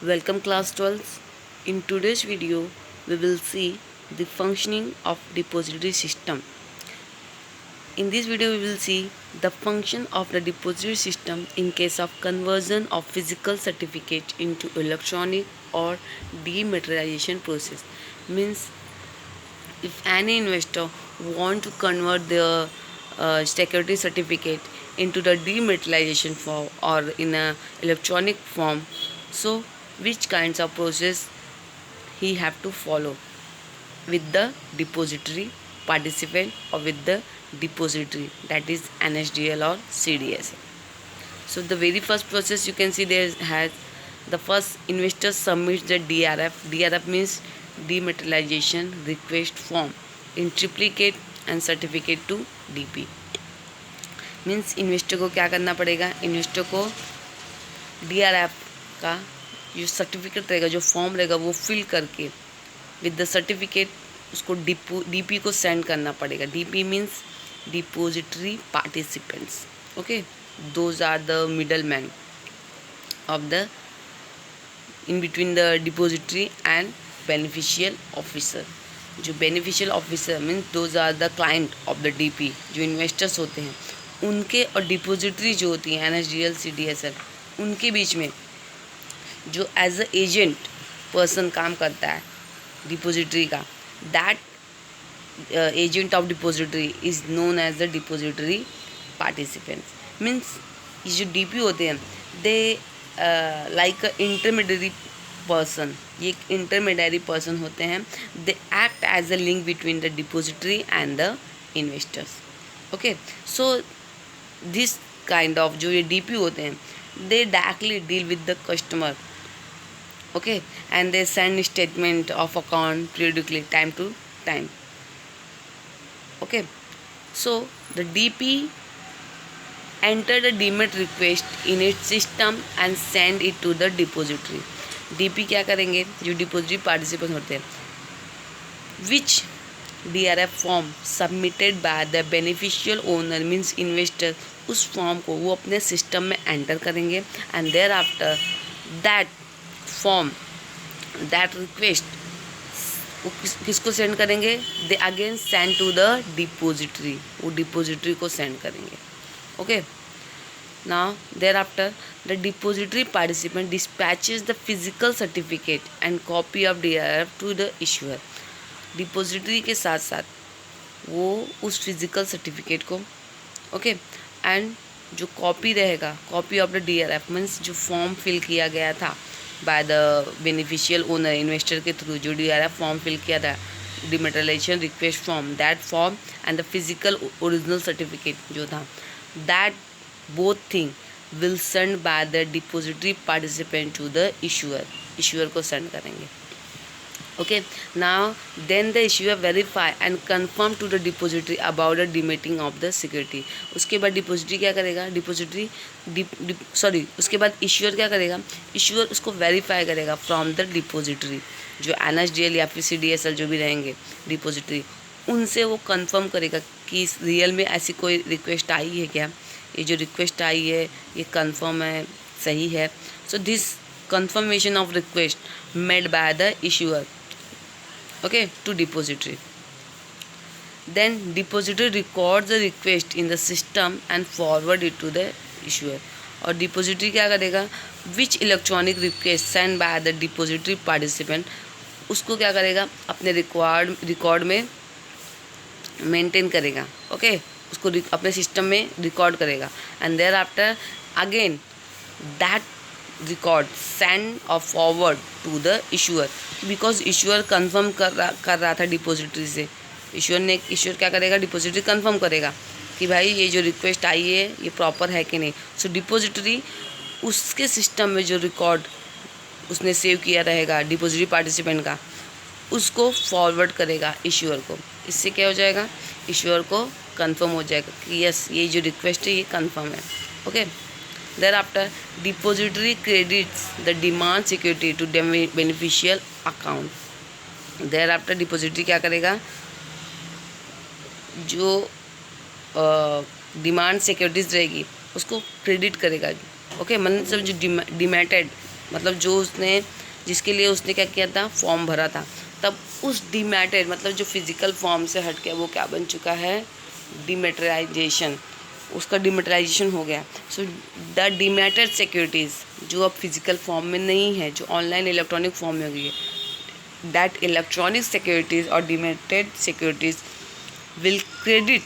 Welcome class 12. In today's video, we will see the functioning of depository system. In this video, we will see the function of the depository system in case of conversion of physical certificate into electronic or dematerialization process. Means if any investor want to convert their security certificate into the dematerialization form or in a electronic form, so which kinds of process he have to follow with the depository participant or with the depository, that is NSDL or CDSL. So the very first process you can see there has the first investor submits the DRF. DRF means dematerialization request form in triplicate and certificate to DP. Means investor को क्या करना पड़ेगा, investor को DRF का जो certificate रहेगा, जो form रहेगा, वो फिल करके विद द सर्टिफिकेट उसको DP को सेंड करना पड़ेगा. DP means depository participants. Okay, those are the middle man of the in between the depository and beneficial officer. जो beneficial officer means those are the client of the DP, जो investors होते हैं उनके और depository जो होती है NSDL CDSL, उनके बीच में जो एज अ एजेंट पर्सन काम करता है डिपोजिटरी का, that agent of depository is known as the depository participants. Means ये जो DP होते हैं they like a intermediary person, ये एक इंटरमीडियरी पर्सन होते हैं. They act as a link between the depository and the investors. Okay, so this kind of जो ये DP होते हैं they directly deal with the customer. Okay, and they send statement of account periodically time to time. Okay, so the DP enter the demat request in its system and send it to the depository. DP क्या करेंगे, जो depository participant होते हैं, which DRF form submitted by the beneficial owner means investor, उस form को वो अपने system में एंटर करेंगे and there after that form that request वो किसको सेंड करेंगे, they again send to the depository, वो डिपोजिटरी को सेंड करेंगे. Okay, now thereafter the depository participant dispatches the physical certificate and copy of DRF to the issuer. Depository के साथ साथ वो उस फिजिकल सर्टिफिकेट को, ओके, एंड जो कॉपी रहेगा, copy of the DRF means जो फॉर्म फिल किया गया था by the beneficial owner investor के थ्रू, जो DRF फॉर्म फिल किया था dematerialisation request form, that form and the physical original certificate जो था, that both thing will send by the depository participant to the issuer. Issuer को send करेंगे. Okay, now then the issuer verify and confirm to the depository about the dematting of the security. उसके बाद depository क्या करेगा, उसके बाद issuer क्या करेगा, इश्यूअर उसको वेरीफाई करेगा फ्रॉम द डिपोजिटरी, जो NSDL या फिर CDSL जो भी रहेंगे डिपोजिटरी, उनसे वो कंफर्म करेगा कि रियल में ऐसी कोई रिक्वेस्ट आई है क्या, ये जो रिक्वेस्ट आई है ये कंफर्म है, सही है. So this confirmation of request made by the issuer, okay, to depository. Then depository records the request in the system and forward it to the issuer. और depository क्या करेगा, which electronic request sent by the depository participant, उसको क्या करेगा, अपने record में maintain करेगा. Okay, उसको अपने सिस्टम में रिकॉर्ड करेगा and there after again that record send और forward to the issuer, because issuer confirm कर रहा था डिपोजिटरी से. इशूअर क्या करेगा, डिपोजिटरी कंफर्म करेगा कि भाई ये जो रिक्वेस्ट आई है ये प्रॉपर है कि नहीं. सो डिपोजिटरी उसके सिस्टम में जो रिकॉर्ड उसने सेव किया रहेगा डिपोजिटरी पार्टिसिपेंट का, उसको फॉरवर्ड करेगा इशूअर को. इससे क्या हो जाएगा, इशूअर को कंफर्म हो जाएगा कि यस ये जो रिक्वेस्ट है ये कंफर्म है. Okay, thereafter depository credits the demand security to beneficial account. thereafter depository क्या करेगा, जो डिमांड सिक्योरिटीज रहेगी उसको क्रेडिट करेगा. ओके, मतलब जो डिमेटेड मतलब जो उसने जिसके लिए उसने क्या किया था, फॉर्म भरा था, तब उस डीमैटेड मतलब जो फिजिकल फॉर्म से हट के वो क्या बन चुका है, डीमेटेराइजेशन, उसका डीमेटेराइजेशन हो गया। सो द डीमैटेड सिक्योरिटीज़ जो अब फिजिकल फॉर्म में नहीं है, जो ऑनलाइन इलेक्ट्रॉनिक फॉर्म में हो गई है, दैट इलेक्ट्रॉनिक सिक्योरिटीज़ और demated securities will credit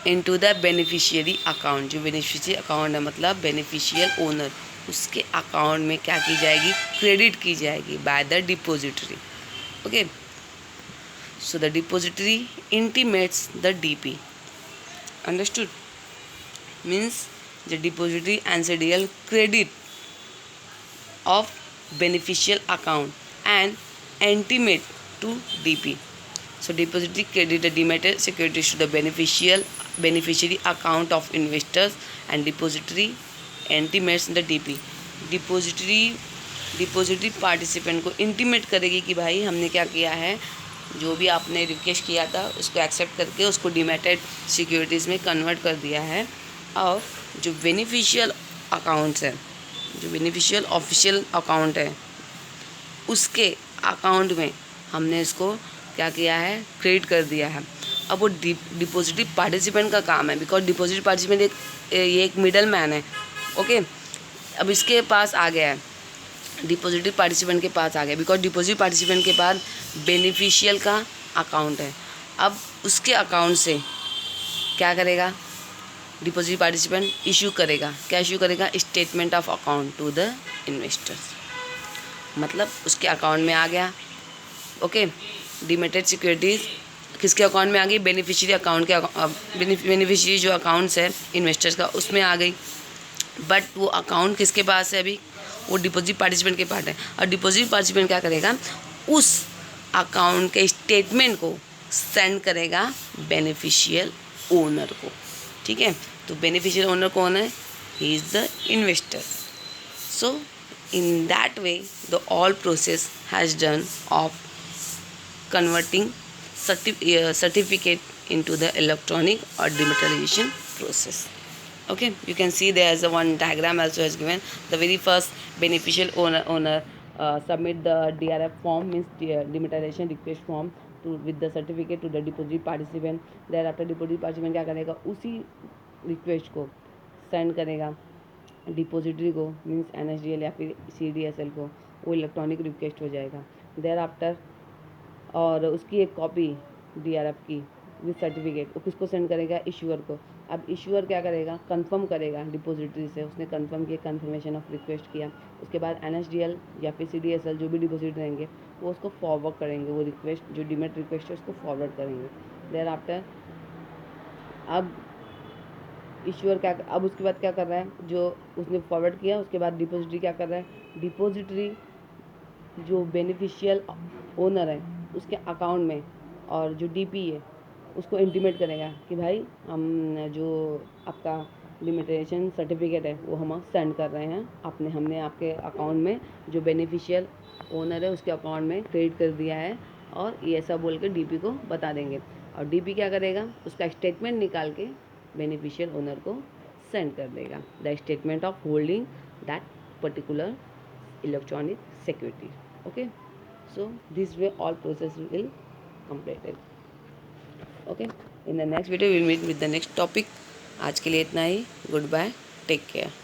into the beneficiary account. जो बेनिफिशियरी अकाउंट है मतलब बेनिफिशियल ओनर, उसके अकाउंट में क्या की जाएगी, क्रेडिट की जाएगी bye the depository. Okay, so the depository intimates the DP, understood, means the depository NCDL credit of beneficial account and intimate to DP. So depository credit the dematted securities to the beneficiary account of investors and depository intimates the DP. Depository participant को intimate करेगी कि भाई हमने क्या किया है, जो भी आपने रिक्वेस्ट किया था उसको एक्सेप्ट करके उसको डिमेटेड सिक्योरिटीज़ में कन्वर्ट कर दिया है। और जो बेनिफिशियल अकाउंट्स है, जो बेनिफिशियल ऑफिशियल अकाउंट है, उसके अकाउंट में हमने इसको क्या किया है, क्रेडिट कर दिया है। अब वो डिपोजिटरी पार्टिसिपेंट का काम है, बिकॉज डिपोजिटरी पार्टिसिपेंट ये एक मिडल मैन है। ओके, अब इसके पास आ गया है, डिपोजिटरी पार्टिसिपेंट के पास आ गया, बिकॉज डिपोजिटरी पार्टिसिपेंट के पास बेनिफिशियल का अकाउंट है। अब उसके अकाउंट से क्या करेगा, डिपोजिटरी पार्टिसिपेंट इशू करेगा, क्या इशू करेगा, statement of account to the investors, मतलब उसके अकाउंट में आ गया। ओके, डिमेटेड सिक्योरिटीज़ किसके अकाउंट में आ गई, बेनिफिशियरी अकाउंट के बेनिफिशियरी जो अकाउंट्स है इन्वेस्टर्स का उसमें आ गई। बट वो अकाउंट किसके पास है अभी, वो डिपोजिट पार्टिसिपेंट के पास है। और डिपोजिट पार्टिसिपेंट क्या करेगा, उस अकाउंट के स्टेटमेंट को सेंड करेगा बेनिफिशियल ओनर को। ठीक है, तो बेनिफिशियल ओनर कौन है, he is the investor. So in that way the all process has done of converting certificate into the electronic or dematerialization process. Okay, you can see there is a one diagram also has given. The very first beneficial owner submit the DRF form, means dematerialization request form to with the certificate to the deposit participant. Thereafter deposit participant क्या करेगा, उसी request को send करेगा depository को, means NSDL या फिर CDSL को, वो इलेक्ट्रॉनिक रिक्वेस्ट हो जाएगा। देयर आफ्टर और उसकी एक कॉपी DRF की विद सर्टिफिकेट वो किसको सेंड करेगा, इशूअर को। अब इशूअर क्या करेगा, कंफर्म करेगा डिपोजिटरी से, उसने कंफर्म किया, कंफर्मेशन ऑफ रिक्वेस्ट किया। उसके बाद NSDL या फिर CDSL जो भी डिपोजिट रहेंगे वो उसको फॉरवर्ड करेंगे, वो रिक्वेस्ट जो डिमेट रिक्वेस्ट है उसको फॉरवर्ड करेंगे। देयर आफ्टर अब इशूअर क्या, अब उसके बाद क्या कर रहा है, जो उसने फॉरवर्ड किया उसके बाद डिपोजिटरी क्या कर रहा है, डिपोजिटरी जो बेनिफिशियल ओनर है उसके अकाउंट में और जो DP है उसको इंटीमेट करेगा कि भाई हम जो आपका लिमिटेशन सर्टिफिकेट है वो हम सेंड कर रहे हैं, हमने आपके अकाउंट में जो बेनिफिशियल ओनर है उसके अकाउंट में क्रेडिट कर दिया है, और ये सब बोल के DP को बता देंगे। और DP क्या करेगा, उसका स्टेटमेंट निकाल के बेनिफिशियल ओनर को सेंड कर देगा, the statement of holding that particular electronic security. Okay, so this way all process will completed. Okay, in the next video we will meet with the next topic. आज के लिए इतना ही, good bye, take care.